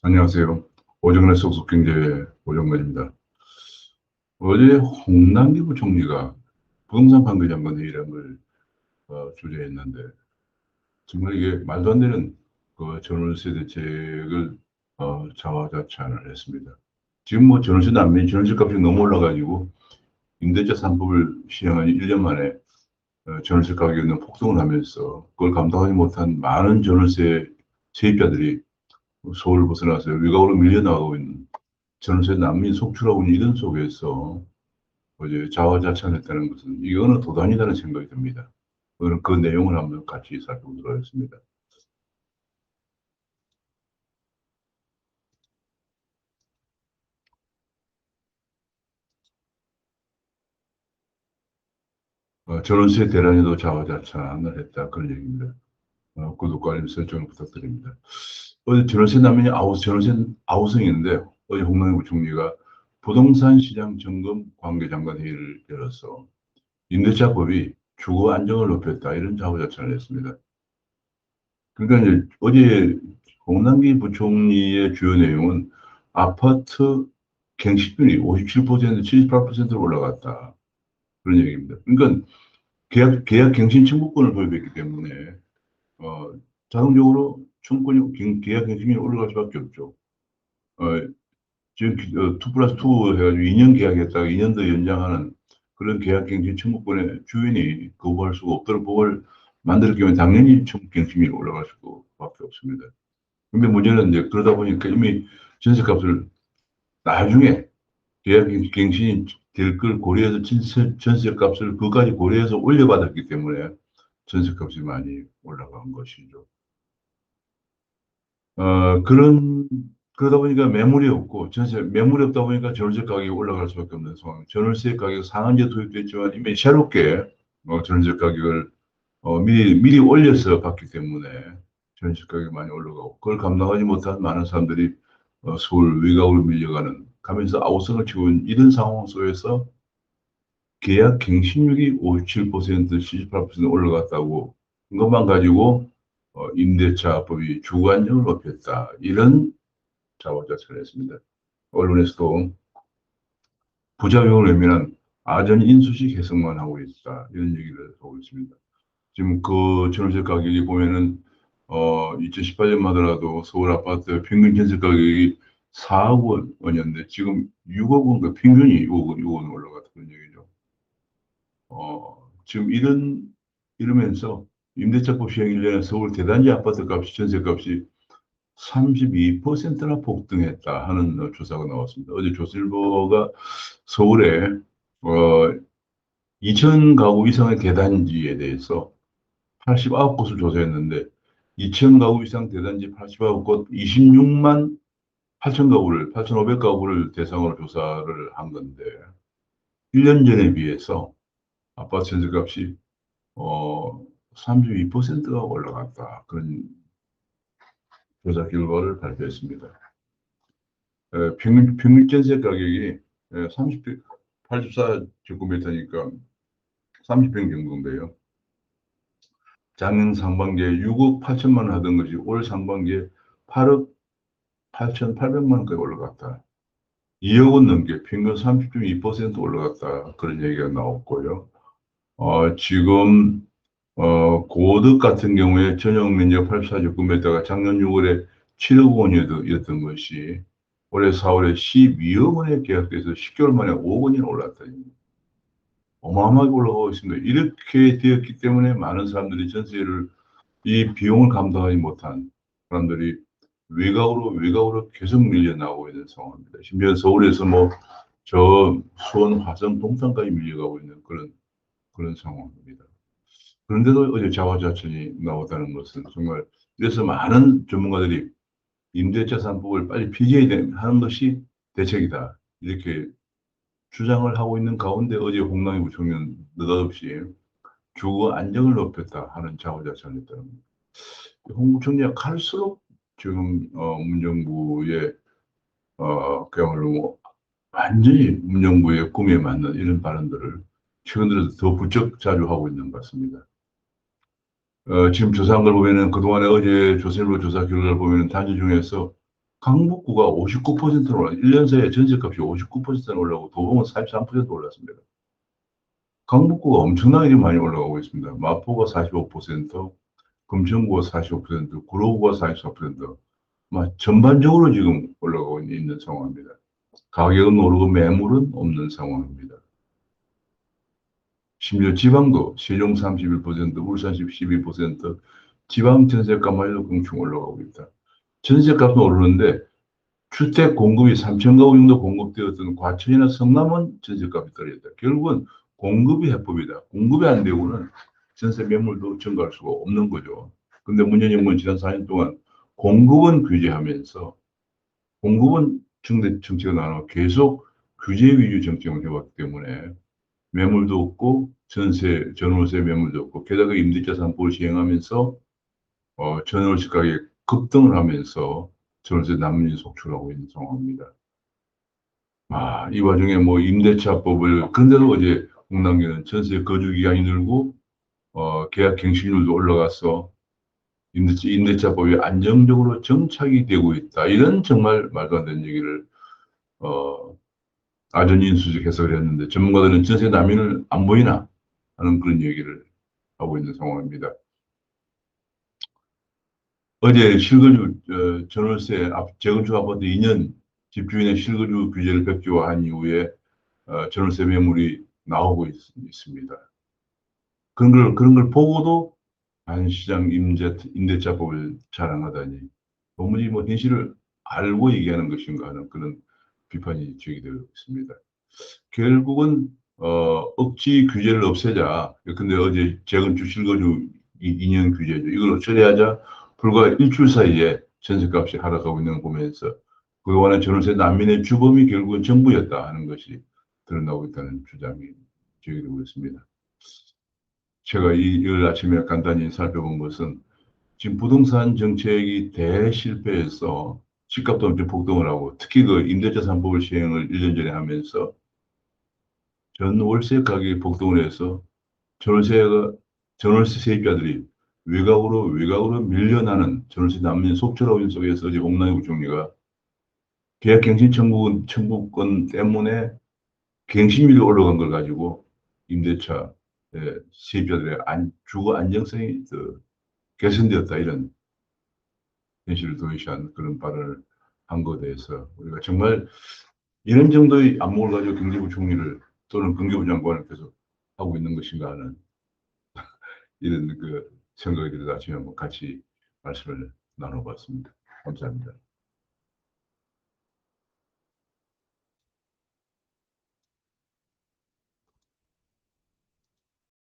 안녕하세요. 오정래 속속경제 오정만입니다. 어제 홍남기 부총리가 부동산 관계 장관 회의라는 걸 주재했는데 정말 이게 말도 안 되는 그 전월세 대책을 자화자찬을 했습니다. 지금 뭐 전월세 난민 전월세 값이 너무 올라가지고 임대차 3법을 시행한 1년 만에 전월세 가격이 폭등을 하면서 그걸 감당하지 못한 많은 전월세 세입자들이 서울을 벗어나서 외곽으로 밀려나가고 있는 전세 난민 속출하고 있는 이런 속에서 이제 자화자찬했다는 것은 이거는 도단이라는 생각이 듭니다. 오늘 그 내용을 한번 같이 살펴보도록 하겠습니다. 전세 대란에도 자화자찬을 했다 그런 얘기입니다. 구독과 알림 설정을 부탁드립니다. 어제 전세 난민이 전세 아우성인데 어제 홍남기 부총리가 부동산 시장 점검 관계장관 회의를 열어서 임대차법이 주거 안정을 높였다 이런 자화자찬을 했습니다. 그러니까 이제 어제 홍남기 부총리의 주요 내용은 아파트 갱신율이 57%, 78%로 올라갔다. 그런 얘기입니다. 그러니까 계약 갱신 청구권을 도입했기 때문에, 어, 자동적으로 계약 갱신이 올라갈 수밖에 없죠. 어, 지금 2 플러스 2 해가지고 2년 계약했다가 2년 더 연장하는 그런 계약 갱신 청구권의 주인이 거부할 수가 없도록 법을 만들었기 때문에 당연히 청구 갱신이 올라갈 수밖에 없습니다. 근데 문제는 이제 그러다 보니까 이미 전세값을 나중에 계약갱신이 될 걸 고려해서 전세값을 그까지 고려해서 올려받았기 때문에 전세값이 많이 올라간 것이죠. 그러다 보니까 매물이 없고 매물이 없다 보니까 전월세 가격이 올라갈 수밖에 없는 상황. 전월세 가격 상한제 도입됐지만 이미 새롭게 전월세 가격을 미리 올려서 받기 때문에 전세 가격이 많이 올라가고 그걸 감당하지 못한 많은 사람들이 서울 외곽으로 밀려가는 가면서 아우성을 치고 있는 이런 상황 속에서 계약 갱신율이 57%, 78% 올라갔다고 그것만 가지고 임대차법이 주거 안정을 높였다. 이런 자화자찬을 했습니다. 언론에서도 부작용을 외면한 아전 인수식 해석만 하고 있다. 이런 얘기를 하고 있습니다. 지금 그 전세 가격이 보면은 2018년만 하더라도 서울 아파트 평균 전세 가격이 4억 원이었는데 지금 6억 원, 그 평균이 6억 원 올라갔다 그런 얘기죠. 지금 이러면서 임대차법 시행 1년에 서울 대단지 아파트 값이 전세 값이 32%나 폭등했다 하는 조사가 나왔습니다. 어제 조선일보가 서울에 어, 2천 가구 이상의 대단지에 대해서 89곳을 조사했는데 2천 가구 이상 대단지 89곳 26만 8천 가구를 8,500가구를 대상으로 조사를 한 건데 1년 전에 비해서 아파트 전세값이 어, 32%가 올라갔다. 그런 조사 결과를 발표했습니다. 평균 전세 가격이 84제곱미터니까 30평 정도인데요. 작년 상반기에 6억 8천만 원 하던 것이 올 상반기에 8억 8,800만 원까지 올라갔다. 2억 원 넘게 평균 30.2% 올라갔다. 그런 얘기가 나왔고요. 지금 고득 같은 경우에 전용 면적 84제곱미터가 작년 6월에 7억 원이었던 것이 올해 4월에 12억 원에 계약돼서 10개월 만에 5억 원이 올랐다. 어마어마하게 올라가고 있습니다. 이렇게 되었기 때문에 많은 사람들이 전세를 이 비용을 감당하지 못한 사람들이 외곽으로 계속 밀려나오고 있는 상황입니다. 심지어 서울에서 뭐 저 수원, 화성, 동탄까지 밀려가고 있는 그런 상황입니다. 그런데도 어제 자화자찬이 나왔다는 것은 정말 그래서 많은 전문가들이 임대차 3법을 빨리 폐지해야 하는 것이 대책이다. 이렇게 주장을 하고 있는 가운데 어제 홍남기 부총리는 느닷없이 주거 안정을 높였다 하는 자화자찬을 했다는 겁니다. 홍 부총리가 갈수록 지금 문정부의 그야말로 뭐 완전히 문정부의 꿈에 맞는 이런 발언들을 최근 들어서 더 부쩍 자주 하고 있는 것 같습니다. 지금 조사한 걸 보면은 그동안에 어제 조선일보 조사 결과를 보면은 단지 중에서 강북구가 59%는 올라, 1년 사이에 전세값이 59%는 올라오고 도봉은 43% 올랐습니다. 강북구가 엄청나게 많이 올라가고 있습니다. 마포가 45%, 금천구가 45%, 구로구가 44%, 전반적으로 지금 올라가고 있는 상황입니다. 가격은 오르고 매물은 없는 상황입니다. 심지어 지방도 세종 31%, 울산 12%, 지방 전세값만 해도 엄청 올라가고 있다. 전세값은 오르는데 주택 공급이 3천 가구 정도 공급되었던 과천이나 성남은 전세값이 떨어졌다. 결국은 공급이 해법이다. 공급이 안 되고는 전세 매물도 증가할 수가 없는 거죠. 근데 문재인 정부는 지난 4년 동안 공급은 규제하면서 공급은 증대 정책을 나눠 계속 규제 위주 정책을 해왔기 때문에 매물도 없고 전세, 전월세 매물도 없고 게다가 임대차 3법을 시행하면서 전월세 가격이 급등을 하면서 전월세 난민이 속출하고 있는 상황입니다. 이 와중에 뭐 임대차법을 그런데도 어제 공당계는 전세 거주 기간이 늘고 계약 갱신률도 올라가서 임대차법이 안정적으로 정착이 되고 있다. 이런 정말 말도 안 되는 얘기를 어, 아전인수적 해석을 했는데 전문가들은 전세 난민을 안 보이나 하는 그런 얘기를 하고 있는 상황입니다. 어제 실거주 전월세 재건축 아파트 2년 집주인의 실거주 규제를 백지화한 이후에 전월세 매물이 나오고 있습니다. 그런 걸 보고도 안시장 임대차법을 자랑하다니 도무지 뭐 현실을 알고 얘기하는 것인가 하는 그런 비판이 제기되고 있습니다. 결국은 억지 규제를 없애자. 근데 어제 재건축 실거주 2년 규제죠. 이걸 처리하자 불과 일주일 사이에 전세값이 하락하고 있는 걸 보면서 그에 관한 전월세 난민의 주범이 결국은 정부였다 하는 것이 드러나고 있다는 주장이 제기되고 있습니다. 제가 이일 아침에 간단히 살펴본 것은 지금 부동산 정책이 대실패해서 집값도 엄청 폭등을 하고 특히 그 임대차 3법을 시행을 1년 전에 하면서 전 월세 가격이 폭등을 해서 전월세가 전월세 세입자들이 외곽으로 밀려나는 전월세 난민 속출하고 속에서 어제 홍남기 부총리가 계약갱신 청구권 때문에 갱신률이 올라간 걸 가지고 임대차 세입자들의 주거 안정성이 개선되었다 이런 현실을 도외시한 그런 발언을 한 것에 대해서 우리가 정말 이런 정도의 안목을 가지고 경제부총리를 또는 경제부 장관을 계속 하고 있는 것인가 하는 이런 그 생각이 들어서 아침에 한번 같이 말씀을 나눠봤습니다. 감사합니다.